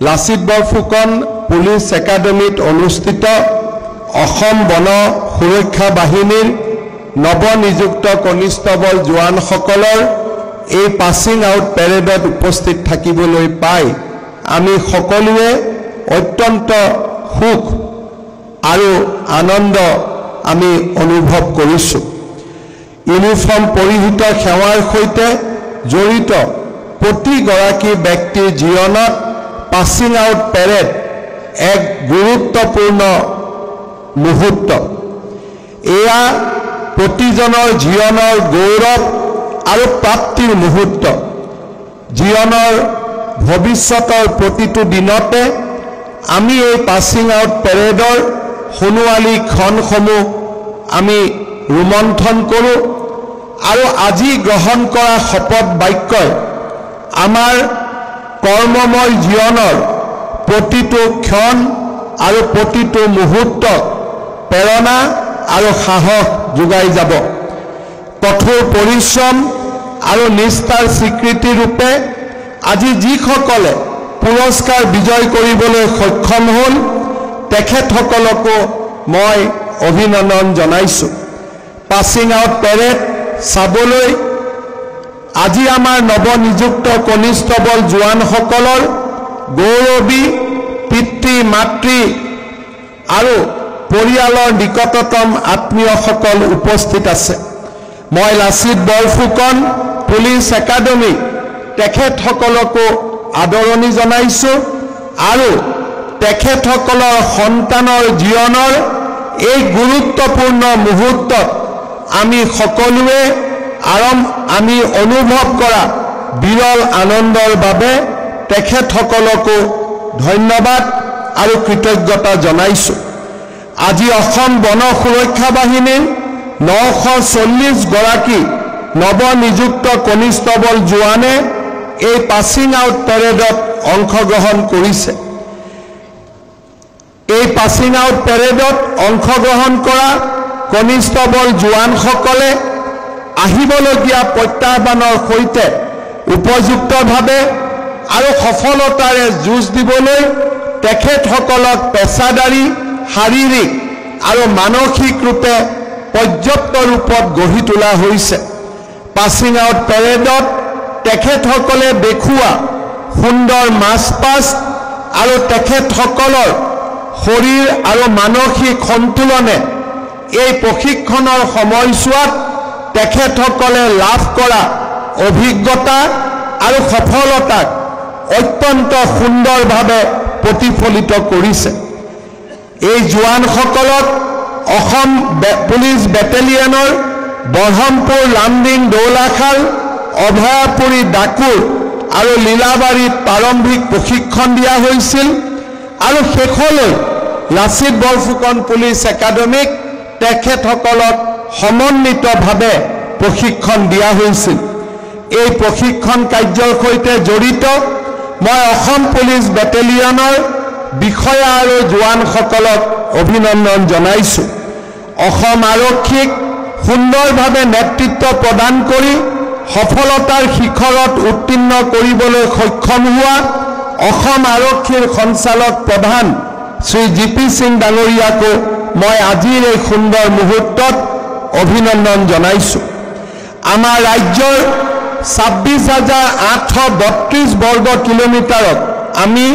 Lachit Borphukan police একাডেমীত অনুষ্ঠিত অসম বন সুৰক্ষা বাহিনীৰ নৱনিযুক্ত কনিষ্টবল জোৱানসকলৰ এই পাছিং আউট পেৰেডত উপস্থিত থাকিবলৈ পাই আমি সকলোৱে অত্যন্ত সুখ আৰু আনন্দ আমি অনুভৱ কৰিছোঁ। ইউনিফৰ্ম পৰিহিত সেৱাৰ সৈতে জড়িত প্ৰতিগৰাকী ব্যক্তিৰ জীৱনত পাছিং আউট পেৰেড এক গুৰুত্বপূৰ্ণ মুহূৰ্ত। এয়া প্ৰতিজনৰ জীৱনৰ গৌৰৱ আৰু প্ৰাপ্তিৰ মুহূৰ্ত। জীৱনৰ ভৱিষ্যতৰ প্ৰতিটো দিনতে আমি এই পাছিং আউট পেৰেডৰ সোণোৱালী ক্ষণসমূহ আমি ৰোমন্থন কৰোঁ আৰু আজি গ্ৰহণ কৰা শপত বাক্যই আমাৰ কৰ্মময় জীৱনৰ প্ৰতিটো ক্ষণ আৰু প্ৰতিটো মুহূৰ্তক প্ৰেৰণা আৰু সাহস যোগাই যাব। কঠোৰ পৰিশ্ৰম আৰু নিষ্ঠাৰ স্বীকৃতি ৰূপে আজি যিসকলে পুৰস্কাৰ বিজয় কৰিবলৈ সক্ষম হ'ল তেখেতসকলকো মই অভিনন্দন জনাইছোঁ। পাছিং আউট পেৰেড চাবলৈ আজি আমাৰ নৱনিযুক্ত কনিষ্টবল জোৱানসকলৰ গৌৰৱী পিতৃ মাতৃ আৰু পৰিয়ালৰ নিকটতম আত্মীয়সকল উপস্থিত আছে। মই লাচিত বৰফুকন পুলিচ একাডেমী তেখেতসকলকো আদৰণি জনাইছোঁ আৰু তেখেতসকলৰ সন্তানৰ জীৱনৰ এই গুৰুত্বপূৰ্ণ মুহূৰ্তত আমি সকলোৱে আমি অনুভৱ কৰা বিৰল আনন্দৰ বাবে তেখেতসকলকো ধন্যবাদ আৰু কৃতজ্ঞতা জনাইছোঁ। আজি অসম বন সুৰক্ষা বাহিনীৰ 940 গৰাকী নৱনিযুক্ত কনিষ্টবল জোৱানে এই পাছিং আউট পেৰেডত অংশগ্ৰহণ কৰিছে। এই পাছিং আউট পেৰেডত অংশগ্ৰহণ কৰা কনিষ্টবল জোৱানসকলে আহিবলগীয়া প্ৰত্যাহ্বানৰ সৈতে উপযুক্তভাৱে আৰু সফলতাৰে যুঁজ দিবলৈ তেখেতসকলক পেছাদাৰী শাৰীৰিক আৰু মানসিক ৰূপে পৰ্যাপ্ত ৰূপত গঢ়ি তোলা হৈছে। পাছিং আউট পেৰেডত তেখেতসকলে দেখুওৱা সুন্দৰ মাৰ্চপাষ্ট আৰু তেখেতসকলৰ শৰীৰ আৰু মানসিক সন্তুলনে এই প্ৰশিক্ষণৰ সময়ছোৱাত তেখেতসকলে লাভ কৰা অভিজ্ঞতা আৰু সফলতাক অত্যন্ত সুন্দৰভাৱে প্ৰতিফলিত কৰিছে। এই জোৱানসকলক অসম পুলিচ বেটেলিয়নৰ বৰহমপুৰ লামডিং দৌলাখাল অভয়াপুৰী ডাকুৰ আৰু লীলাবাৰীত প্ৰাৰম্ভিক প্ৰশিক্ষণ দিয়া হৈছিল আৰু শেষলৈ লাচিত বৰফুকন পুলিচ একাডেমীক তেখেতসকলক সমন্বিতভাৱে প্ৰশিক্ষণ দিয়া হৈছিল। এই প্ৰশিক্ষণ কাৰ্যৰ সৈতে জড়িত মই অসম পুলিচ বেটেলিয়নৰ বিষয়া আৰু জোৱানসকলক অভিনন্দন জনাইছোঁ। অসম আৰক্ষীক সুন্দৰভাৱে নেতৃত্ব প্ৰদান কৰি সফলতাৰ শিখৰত উত্তীৰ্ণ কৰিবলৈ সক্ষম হোৱা অসম আৰক্ষীৰ সঞ্চালক প্ৰধান শ্ৰী জি.পি. সিং ডাঙৰীয়াকো মই আজিৰ এই সুন্দৰ মুহূৰ্তত অভিনন্দন জনাইছোঁ। আমাৰ ৰাজ্যৰ 26,832 বৰ্গ কিলোমিটাৰক আমি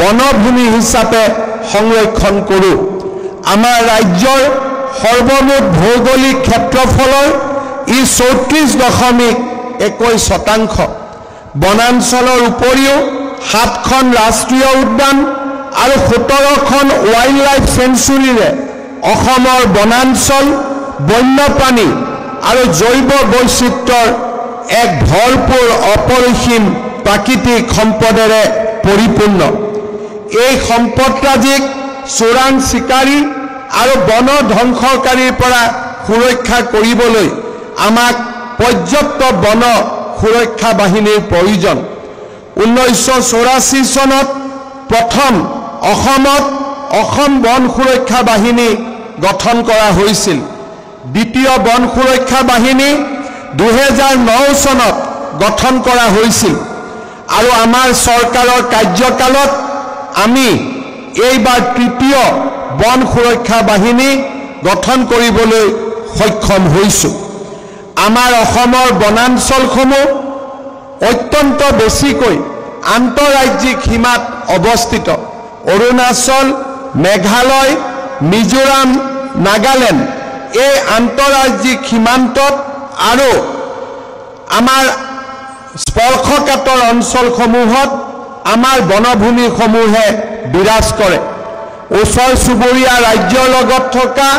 বনভূমি হিচাপে সংৰক্ষণ কৰোঁ। আমাৰ ৰাজ্যৰ সৰ্বমুঠ ভৌগোলিক ক্ষেত্ৰফলৰ 34.21%। বনাঞ্চলৰ উপৰিও 7খন ৰাষ্ট্ৰীয় উদ্যান আৰু 17খন ৱাইল্ড লাইফ চেঞ্চুৰীৰে অসমৰ বনাঞ্চল বন্যপ্ৰাণী আৰু জৈৱ বৈচিত্ৰ্যৰ এক ভৰপূৰ অপৰিসীম প্ৰাকৃতিক সম্পদেৰে পৰিপূৰ্ণ। এই সম্পদৰাজিক চোৰাং চিকাৰী আৰু বন ধ্বংসকাৰীৰ পৰা সুৰক্ষা কৰিবলৈ আমাক পৰ্যাপ্ত বন সুৰক্ষা বাহিনীৰ প্ৰয়োজন। 1984 চনত প্ৰথম অসমত অসম বন সুৰক্ষা বাহিনী গঠন কৰা হৈছিল। দ্বিতীয় বন সুৰক্ষা বাহিনী 2009 চনত গঠন কৰা হৈছিল আৰু আমাৰ চৰকাৰৰ কাৰ্যকালত আমি এইবাৰ তৃতীয় বন সুৰক্ষা বাহিনী গঠন কৰিবলৈ সক্ষম হৈছোঁ। আমাৰ অসমৰ বনাঞ্চলসমূহ অত্যন্ত বেছিকৈ আন্তঃৰাজ্যিক সীমাত অৱস্থিত। অৰুণাচল, মেঘালয়, মিজোৰাম, নাগালেণ্ড এই আন্তঃৰাজ্যিক সীমান্তত আৰু আমাৰ স্পৰ্শকাতৰ অঞ্চলসমূহত আমাৰ বনভূমিসমূহে বিৰাজ কৰে। ওচৰ চুবুৰীয়া ৰাজ্যৰ লগত থকা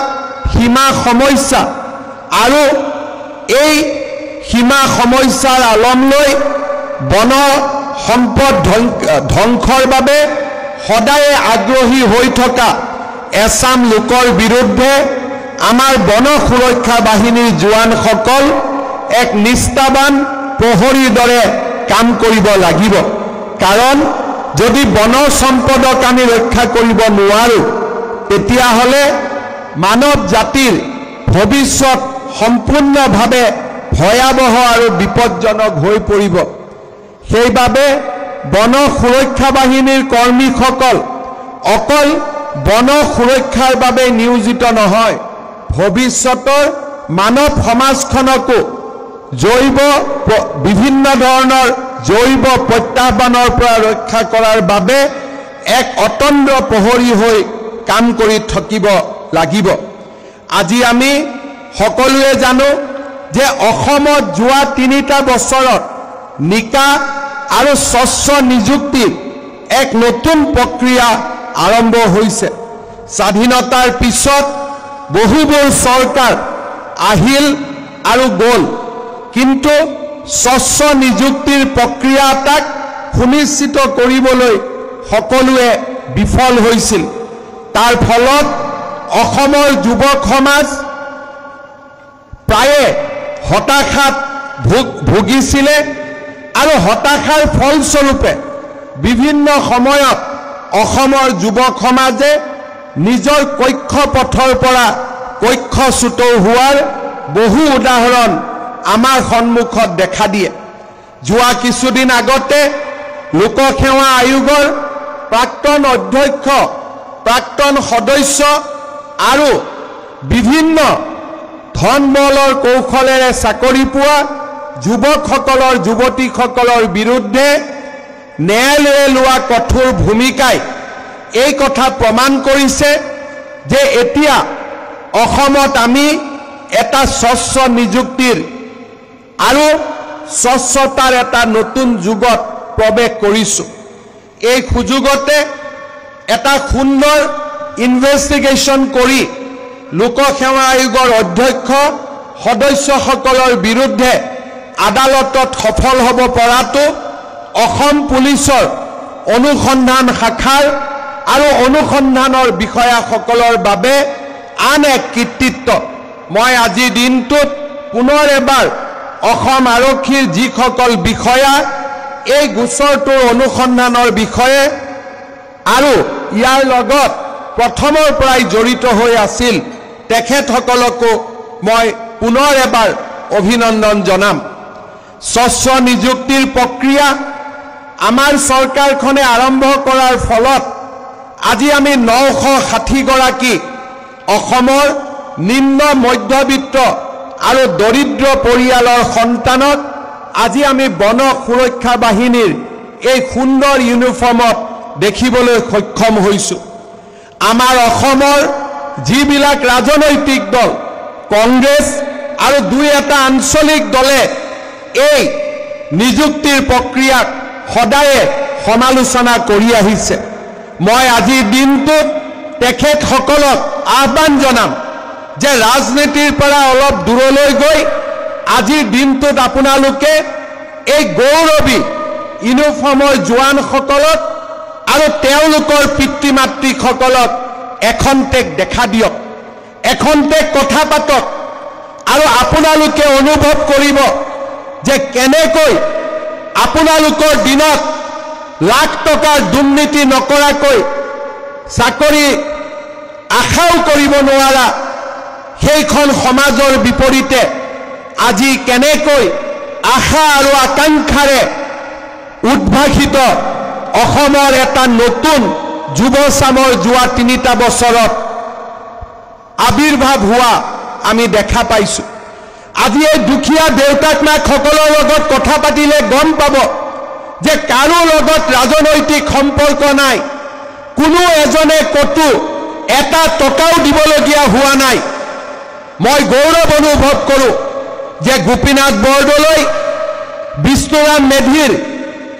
সীমা সমস্যা আৰু এই সীমা সমস্যাৰ আলম লৈ বন সম্পদ ধ্বংসৰ বাবে সদায় আগ্ৰহী হৈ থকা এছাম লোকৰ বিৰুদ্ধে আমাৰ বন সুৰক্ষা বাহিনীৰ জোৱানসকল এক নিষ্ঠাবান প্ৰহৰীৰ দৰে কাম কৰিব লাগিব। কাৰণ যদি বন সম্পদক আমি ৰক্ষা কৰিব নোৱাৰোঁ তেতিয়াহ'লে মানৱ জাতিৰ ভৱিষ্যত সম্পূৰ্ণভাৱে ভয়াৱহ আৰু বিপদজনক হৈ পৰিব। সেইবাবে বন সুৰক্ষা বাহিনীৰ কৰ্মীসকল অকল বন সুৰক্ষাৰ বাবে নিয়োজিত নহয়, ভৱিষ্যতৰ মানৱ সমাজখনকো বিভিন্ন ধৰণৰ জৈৱ প্ৰত্যাহ্বানৰ পৰা ৰক্ষা কৰাৰ বাবে এক অতন্দ্ৰ প্ৰহৰী হৈ কাম কৰি থাকিব লাগিব। আজি আমি সকলোৱে জানো যে অসমত যোৱা 3টা বছৰত নিকা আৰু স্বচ্ছ নিযুক্তিৰ এক নতুন প্ৰক্ৰিয়া আৰম্ভ হৈছে। স্বাধীনতাৰ পিছত বহুবোৰ চৰকাৰ আহিল আৰু গ'ল, কিন্তু স্বচ্ছ নিযুক্তিৰ প্ৰক্ৰিয়া এটাক সুনিশ্চিত কৰিবলৈ সকলোৱে বিফল হৈছিল। তাৰ ফলত অসমৰ যুৱক সমাজ প্ৰায়ে হতাশাত ভুগিছিলে আৰু হতাশাৰ ফলস্বৰূপে বিভিন্ন সময়ত অসমৰ যুৱক সমাজে নিজৰ কক্ষপথৰ পৰা কক্ষচ্যুত হোৱাৰ বহু উদাহৰণ আমাৰ সন্মুখত দেখা দিয়ে। যোৱা কিছুদিন আগতে লোকসেৱা আয়োগৰ প্ৰাক্তন অধ্যক্ষ, প্ৰাক্তন সদস্য আৰু বিভিন্ন ধনবলৰ কৌশলেৰে চাকৰি পোৱা যুৱকসকলৰ যুৱতীসকলৰ বিৰুদ্ধে ন্যায়ালয়ে লোৱা কঠোৰ ভূমিকাই এই কথা প্ৰমাণ কৰিছে যে এতিয়া অসমত আমি এটা স্বচ্ছ নিযুক্তিৰ আৰু স্বচ্ছতাৰ এটা নতুন যুগত প্ৰৱেশ কৰিছোঁ। এই সুযোগতে এটা সুন্দৰ ইনভেষ্টিগেশ্যন কৰি লোকসেৱা আয়োগৰ অধ্যক্ষ সদস্যসকলৰ বিৰুদ্ধে আদালতত সফল হ'ব পৰাটো অসম পুলিচৰ অনুসন্ধান শাখাৰ আৰু অনুসন্ধানৰ বিষয়াসকলৰ বাবে আন এক কৃতিত্ব। মই আজিৰ দিনটোত পুনৰ এবাৰ অসম আৰক্ষীৰ যিসকল বিষয়া এই গোচৰটোৰ অনুসন্ধানৰ বিষয়ে আৰু ইয়াৰ লগত প্ৰথমৰ পৰাই জড়িত হৈ আছিল তেখেতসকলকো মই পুনৰ এবাৰ অভিনন্দন জনাম। স্বচ্ছ নিযুক্তিৰ প্ৰক্ৰিয়া আমাৰ চৰকাৰখনে আৰম্ভ কৰাৰ ফলত আজি আমি 960 গৰাকী অসমৰ নিম্ন মধ্যবিত্ত আৰু দৰিদ্ৰ পৰিয়ালৰ সন্তানক আজি আমি বন সুৰক্ষা বাহিনীৰ এই সুন্দৰ ইউনিফৰ্মত দেখিবলৈ সক্ষম হৈছোঁ। আমাৰ অসমৰ যিবিলাক ৰাজনৈতিক দল, কংগ্ৰেছ আৰু 2-এটা আঞ্চলিক দলে এই নিযুক্তিৰ প্ৰক্ৰিয়াক সদায়ে সমালোচনা কৰি আহিছে। মই আজিৰ দিনটোত তেখেতসকলক আহ্বান জনাম যে ৰাজনীতিৰ পৰা অলপ দূৰলৈ গৈ আজিৰ দিনটোত আপোনালোকে এই গৌৰৱী ইউনিফৰ্মৰ জোৱানসকলক আৰু তেওঁলোকৰ পিতৃ মাতৃসকলক এখন্তেক দেখা দিয়ক, এখন্তেক কথা পাতক আৰু আপোনালোকে অনুভৱ কৰিব যে কেনেকৈ আপোনালোকৰ দিনত লাখ টকাৰ দুৰ্নীতি নকৰাকৈ চাকৰি আশাও কৰিব নোৱাৰা সেইখন সমাজৰ বিপৰীতে আজি কেনেকৈ আশা আৰু আকাংক্ষাৰে উদ্ভাসিত অসমৰ এটা নতুন যুৱচামৰ যোৱা 3টা বছৰত আবিৰ্ভাৱ হোৱা আমি দেখা পাইছোঁ। আজি এই দুখীয়া দেউতাক মাকসকলৰ লগত কথা পাতিলে গম পাব যে কাৰো লগত ৰাজনৈতিক সম্পৰ্ক নাই, কোনো এজনে কতো এটা টকাও দিবলগীয়া হোৱা নাই। মই গৌৰৱ অনুভৱ কৰোঁ যে গোপীনাথ বৰদলৈ, বিষ্ণুৰাম মেধিৰ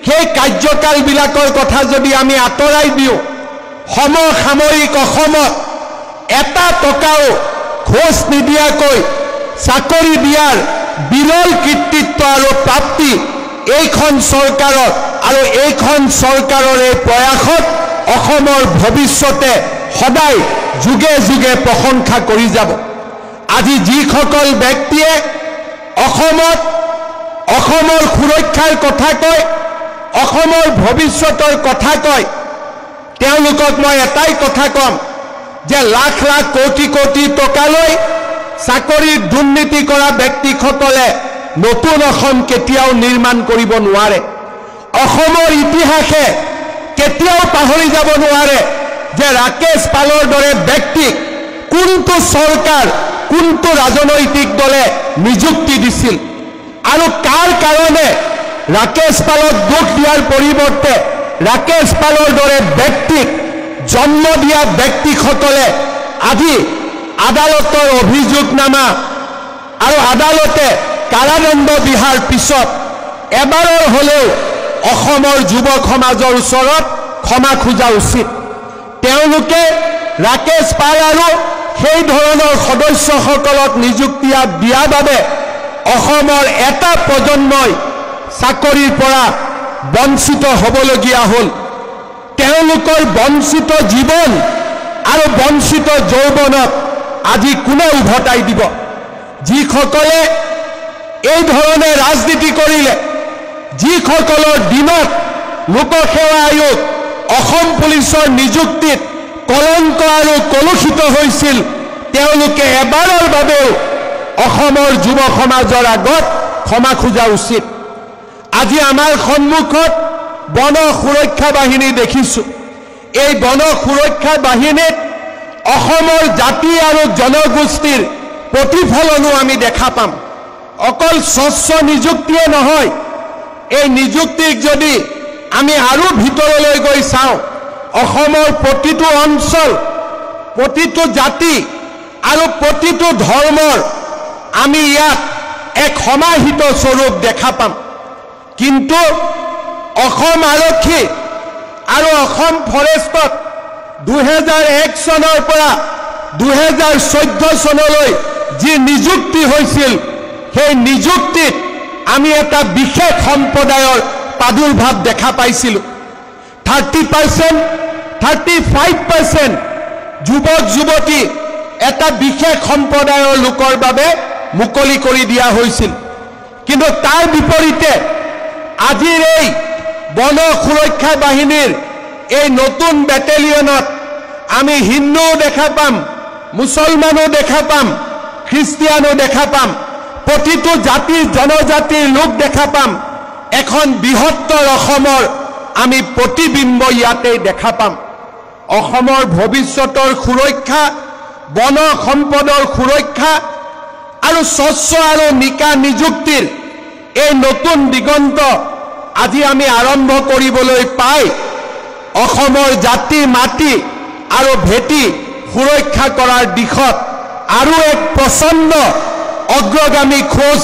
সেই কাৰ্যকালবিলাকৰ কথা যদি আমি আঁতৰাই দিওঁ, সমসাময়িক অসমত এটা টকাও ঘোষ নিদিয়াকৈ চাকৰি দিয়াৰ বিৰল কৃতিত্ব আৰু প্ৰাপ্তি এইখন চৰকাৰৰ, আৰু এইখন চৰকাৰৰ এই প্ৰয়াসত অসমৰ ভৱিষ্যতে সদায় যুগে যুগে প্ৰশংসা কৰি যাব। আজি যিসকল ব্যক্তিয়ে অসমৰ সুৰক্ষাৰ কথা কয়, অসমৰ ভৱিষ্যতৰ কথা কয়, তেওঁলোকক মই এটাই কথা কম যে লাখ লাখ কোটি কোটি টকালৈ চাকৰিৰ দুৰ্নীতি কৰা ব্যক্তিসকলে নতুন অসম কেতিয়াও নিৰ্মাণ কৰিব নোৱাৰে। অসমৰ ইতিহাসে কেতিয়াও পাহৰি যাব নোৱাৰে যে ৰাকেশ পালৰ দৰে ব্যক্তিক কোনটো চৰকাৰ, কোনটো ৰাজনৈতিক দলে নিযুক্তি দিছিল আৰু কাৰ কাৰণে ৰাকেশ পালক দুখ দিয়াৰ পৰিৱৰ্তে ৰাকেশ পালৰ দৰে ব্যক্তিক জন্ম দিয়া ব্যক্তিসকলে আজি আদালতৰ অভিযোগনামা আৰু আদালতে কাৰাদণ্ড বিহাৰ পিছত এবাৰৰ হ'লেও অসমৰ যুৱক সমাজৰ ওচৰত ক্ষমা খোজা উচিত। তেওঁলোকে ৰাকেশ পাল আৰু সেই ধৰণৰ সদস্যসকলক নিযুক্তি দিয়াৰ বাবে অসমৰ এটা প্ৰজন্মই চাকৰিৰ পৰা বঞ্চিত হ'বলগীয়া হ'ল। তেওঁলোকৰ বঞ্চিত জীৱন আৰু বঞ্চিত যৌৱনক আজি কোনে উভতাই দিব? যিসকলে এই ধৰণে ৰাজনীতি কৰিলে, যিসকলৰ দিনত লোকসেৱা আয়োগ, অসম পুলিচৰ নিযুক্তিত কলংক আৰু কলুষিত হৈছিল, তেওঁলোকে এবাৰৰ বাবেও অসমৰ যুৱ সমাজৰ আগত ক্ষমা খোজা উচিত। আজি আমাৰ সন্মুখত বন সুৰক্ষা বাহিনী দেখিছোঁ। এই বন সুৰক্ষা বাহিনীত অসমৰ জাতি আৰু জনগোষ্ঠীৰ প্ৰতিফলনো আমি দেখা পাম। অকল স্বচ্ছ নিযুক্তিয়ে নহয়, এই নিযুক্তিক যদি আমি আৰু ভিতৰলৈ গৈ চাওঁ, অসমৰ প্ৰতিটো অঞ্চল, প্ৰতিটো জাতি আৰু প্ৰতিটো ধৰ্মৰ আমি ইয়াত এক সমাহিত স্বৰূপ দেখা পাম। কিন্তু অসম আৰক্ষী আৰু অসম ফৰেষ্টত 2001 চনৰ পৰা 2014 চনলৈ যি নিযুক্তি হৈছিল, সেই নিযুক্তিত আমি এটা বিশেষ সম্প্ৰদায়ৰ প্ৰাদুৰ্ভাৱ দেখা পাইছিলোঁ। 30%, 35% যুৱক যুৱতী এটা বিশেষ সম্প্ৰদায়ৰ লোকৰ বাবে মুকলি কৰি দিয়া হৈছিল। কিন্তু তাৰ বিপৰীতে আজিৰ এই বন সুৰক্ষা বাহিনীৰ এই নতুন বেটেলিয়নত আমি হিন্দুও দেখা পাম, মুছলমানো দেখা পাম, খ্ৰীষ্টিয়ানো দেখা পাম, প্ৰতিটো জাতিৰ জনজাতিৰ লোক দেখা পাম। এখন বৃহত্তৰ অসমৰ আমি প্ৰতিবিম্ব ইয়াতে দেখা পাম। অসমৰ ভৱিষ্যতৰ সুৰক্ষা, বন সম্পদৰ সুৰক্ষা আৰু স্বচ্ছ আৰু নিকা নিযুক্তিৰ এই নতুন দিগন্ত আজি আমি আৰম্ভ কৰিবলৈ পাই অসমৰ জাতি, মাটি আৰু ভেটি সুৰক্ষা কৰাৰ দিশত আৰু এক প্ৰচণ্ড অগ্ৰগামী খোজ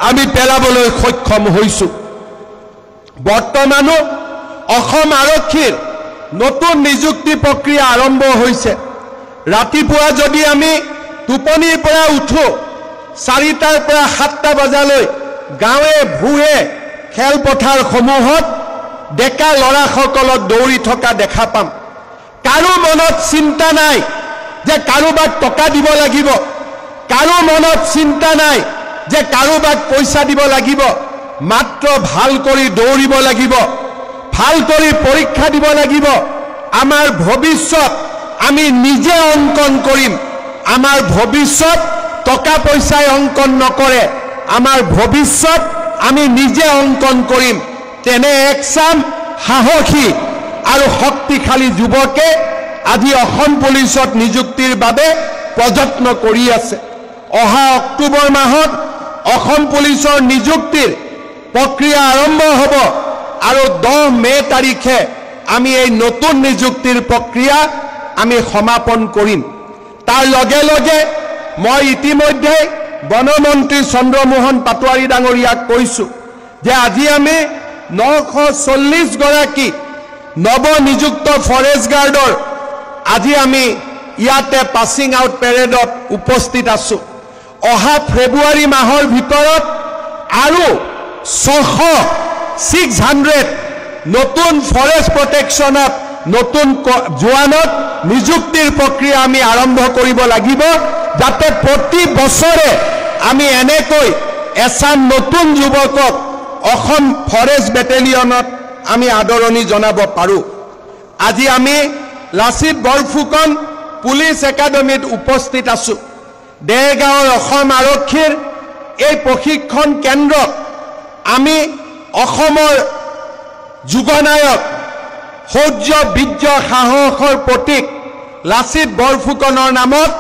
আমি পেলাবলৈ সক্ষম হৈছোঁ। বৰ্তমানো অসম আৰক্ষীৰ নতুন নিযুক্তি প্ৰক্ৰিয়া আৰম্ভ হৈছে। ৰাতিপুৱা যদি আমি টোপনিৰ পৰা উঠো, 4টাৰ পৰা 7টা বজালৈ গাঁৱে ভূঞে খেলপথাৰসমূহত ডেকা ল'ৰাসকলক দৌৰি থকা দেখা পাম। কাৰো মনত চিন্তা নাই যে কাৰোবাক টকা দিব লাগিব, কাৰো মনত চিন্তা নাই যে কাৰোবাক পইচা দিব লাগিব, মাত্ৰ ভাল কৰি দৌৰিব লাগিব, ভাল কৰি পৰীক্ষা দিব লাগিব। আমাৰ ভৱিষ্যত আমি নিজে অংকন কৰিম। আমাৰ ভৱিষ্যত টকা পইচাই অংকন নকৰে, আমাৰ ভৱিষ্যত আমি নিজে অংকন কৰিম। তেনে একচাম সাহসী আৰু শক্তিশালী যুৱকে আজি অসম পুলিচত নিযুক্তিৰ বাবে প্ৰযত্ন কৰি আছে অহা অক্টোবৰ মাহত অসম পুলিচৰ নিযুক্তিৰ প্ৰক্ৰিয়া আৰম্ভ হ'ব আৰু 10 মে তাৰিখে আমি এই নতুন নিযুক্তিৰ প্ৰক্ৰিয়া আমি সমাপন কৰিম তাৰ লগে লগে মই ইতিমধ্যে বনমন্ত্ৰী চন্দ্ৰমোহন পাটোৱাৰী ডাঙৰীয়াক কৈছো যে আজি আমি 940 গৰাকী নৱনিযুক্ত ফৰেষ্ট গাৰ্ডৰ আজি আমি ইয়াতে পাছিং আউট পেৰেডত উপস্থিত আছো অহা ফেব্ৰুৱাৰী মাহৰ ভিতৰত আৰু 600 নতুন ফৰেষ্ট প্ৰটেকশ্যনত নতুন জোৱানত নিযুক্তিৰ প্ৰক্ৰিয়া আমি আৰম্ভ কৰিব লাগিব যাতে প্ৰতি বছৰে আমি এনেকৈ এছাম নতুন যুৱকক অসম ফৰেষ্ট বেটেলিয়নত আমি আদৰণি জনাব পাৰো আজি আমি লাচিত বৰফুকন পুলিচ একাডেমীত উপস্থিত আছো দেৰগাঁৱৰ অসম আৰক্ষীৰ এই প্ৰশিক্ষণ কেন্দ্ৰক আমি অসমৰ যুগনায়ক শৌৰ্য বীৰ্য সাহসৰ প্ৰতীক লাচিত বৰফুকনৰ নামত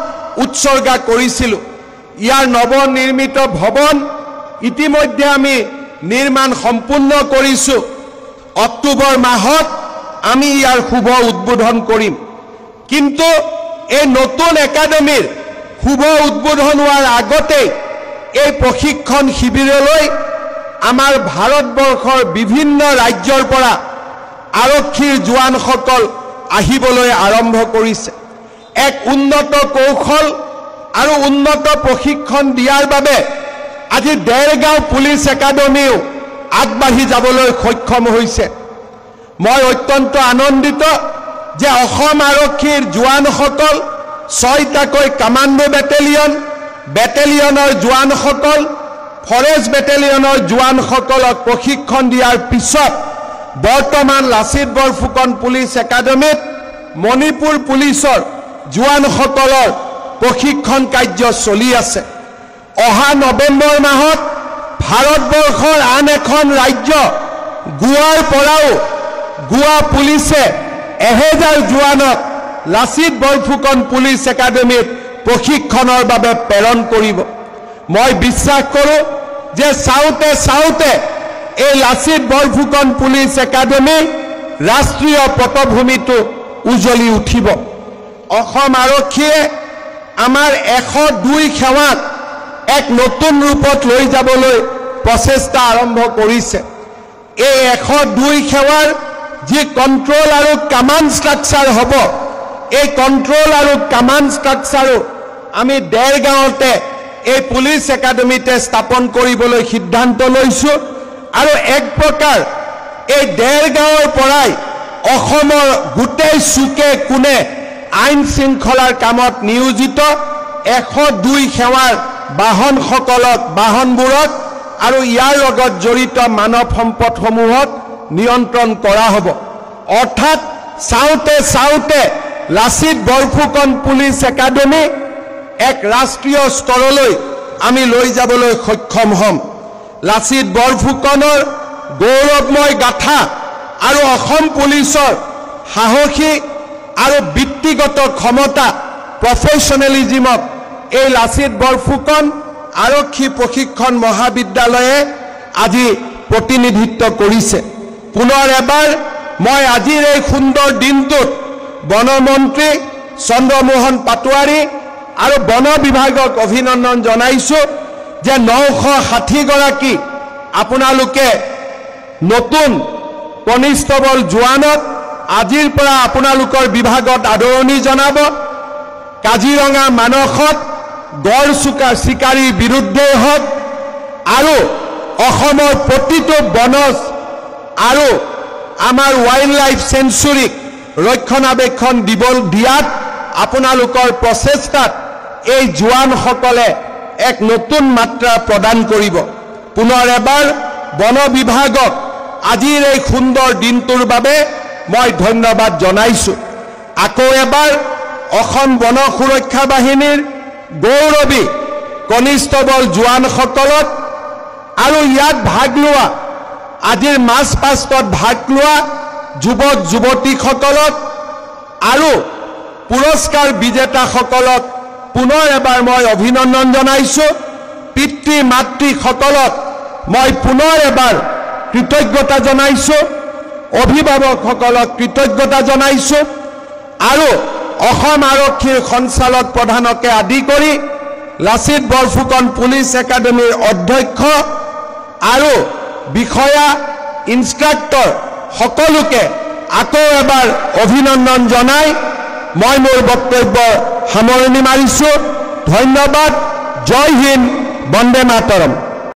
উৎসৰ্গা কৰিছিলো ইয়াৰ নৱনিৰ্মিত ভৱন ইতিমধ্যে আমি নিৰ্মাণ সম্পূৰ্ণ কৰিছো অক্টোবৰ মাহত আমি ইয়াৰ শুভ উদ্বোধন কৰিম কিন্তু এই নতুন একাডেমীৰ শুভ উদ্বোধন হোৱাৰ আগতে এই প্ৰশিক্ষণ শিবিৰলৈ আমাৰ ভাৰতবৰ্ষৰ বিভিন্ন ৰাজ্যৰ পৰা আৰক্ষীৰ জোৱানসকল আহিবলৈ আৰম্ভ কৰিছে এক উন্নত কৌশল আৰু উন্নত প্ৰশিক্ষণ দিয়াৰ বাবে আজি দেৰগাঁও পুলিচ একাডেমীও আগবাঢ়ি যাবলৈ সক্ষম হৈছে মই অত্যন্ত আনন্দিত যে অসম আৰক্ষীৰ জোৱানসকল 6টাকৈ কমাণ্ডো বেটেলিয়নৰ জোৱানসকল ফৰেষ্ট বেটেলিয়নৰ জোৱানসকলক প্ৰশিক্ষণ দিয়াৰ পিছত বৰ্তমান লাচিত বৰফুকন পুলিচ একাডেমীত মণিপুৰ পুলিচৰ জোৱানসকলৰ প্ৰশিক্ষণ কাৰ্য চলি আছে অহা নৱেম্বৰ মাহত ভাৰতবৰ্ষৰ আন এখন ৰাজ্য গোৱাৰ পৰাও গোৱা পুলিচে 1000 জোৱানক লাচিত বৰফুকন পুলিচ একাডেমীত প্ৰশিক্ষণৰ বাবে প্ৰেৰণ কৰিব মই বিশ্বাস কৰোঁ যে চাওঁতে এই লাচিত বৰফুকন পুলিচ একাডেমী ৰাষ্ট্ৰীয় পটভূমিটো উজ্বলি উঠিব অসম আৰক্ষীয়ে আমাৰ 102 সেৱাক এক নতুন ৰূপত লৈ যাবলৈ প্ৰচেষ্টা আৰম্ভ কৰিছে এই 102 সেৱাৰ যি কন্ট্ৰোল আৰু কমাণ্ড ষ্ট্ৰাকচাৰ হ'ব এই কন্ট্ৰোল আৰু কমাণ্ড ষ্ট্ৰাকচাৰো আমি দেৰগাঁৱতে এই পুলিচ একাডেমীতে স্থাপন কৰিবলৈ সিদ্ধান্ত লৈছো আৰু এক প্ৰকাৰ এই দেৰগাঁৱৰ পৰাই অসমৰ গোটেই চুকে কোণে আইন শৃংখলাৰ কামত নিয়োজিত 102 সেৱাৰ বাহনবোৰক আৰু ইয়াৰ লগত জড়িত মানৱ সম্পদসমূহক নিয়ন্ত্ৰণ কৰা হ'ব অৰ্থাৎ চাওঁতে লাচিত বৰফুকন পুলিচ একাডেমী এক ৰাষ্ট্ৰীয় স্তৰলৈ আমি লৈ যাবলৈ সক্ষম হ'ম লাচিত বৰফুকনৰ গৌৰৱময় গাথা আৰু অসম পুলিচৰ সাহসী আৰু ব্যক্তিগত ক্ষমতা প্ৰফেশ্যনেলিজমক এই লাচিত বৰফুকন আৰক্ষী প্ৰশিক্ষণ মহাবিদ্যালয়ে আজি প্ৰতিনিধিত্ব কৰিছে পুনৰ এবাৰ মই আজিৰ এই সুন্দৰ দিনটোত বনমন্ত্ৰী চন্দ্ৰমোহন পাটোৱাৰী আৰু বন বিভাগক অভিনন্দন জনাইছো যে 960 গৰাকী আপোনালোকে নতুন কনিষ্টেবল জোৱানক আজিৰ পৰা আপোনালোকৰ বিভাগত আদৰণি জনাব কাজিৰঙা মানসত গড় চিকাৰীৰ বিৰুদ্ধে হওক আৰু অসমৰ প্ৰতিটো বনজ আৰু আমাৰ ৱাইল্ড লাইফ চেঞ্চুৰীক ৰক্ষণাবেক্ষণ দিয়াত আপোনালোকৰ প্ৰচেষ্টাত এই জোৱানসকলে এক নতুন মাত্ৰা প্ৰদান কৰিব পুনৰ এবাৰ বন বিভাগক আজিৰ এই সুন্দৰ দিনটোৰ বাবে মই ধন্যবাদ জনাইছো আকৌ এবাৰ অসম বন সুৰক্ষা বাহিনীৰ গৌৰৱী কনিষ্টেবল জোৱানসকলক আৰু ইয়াত ভাগ লোৱা আজিৰ মাছ পাষ্টত ভাগ লোৱা যুৱক যুৱতীসকলক আৰু পুৰস্কাৰ বিজেতাসকলক পুনৰ এবাৰ মই অভিনন্দন জনাইছোঁ। পিতৃ মাতৃসকলক মই পুনৰ এবাৰ কৃতজ্ঞতা জনাইছোঁ। অভিভাৱকসকলক কৃতজ্ঞতা জনাইছোঁ আৰু অসম আৰক্ষীৰ সঞ্চালক প্ৰধানকে আদি কৰি লাচিত বৰফুকন পুলিচ একাডেমীৰ অধ্যক্ষ আৰু বিষয়া ইনষ্ট্ৰাক্টৰ সকলোকে আকৌ এবাৰ অভিনন্দন জনাই মই মোৰ বক্তব্য সামৰণি মাৰিছোঁ। ধন্যবাদ। জয় হিন্দ, বন্দে মাতৰম।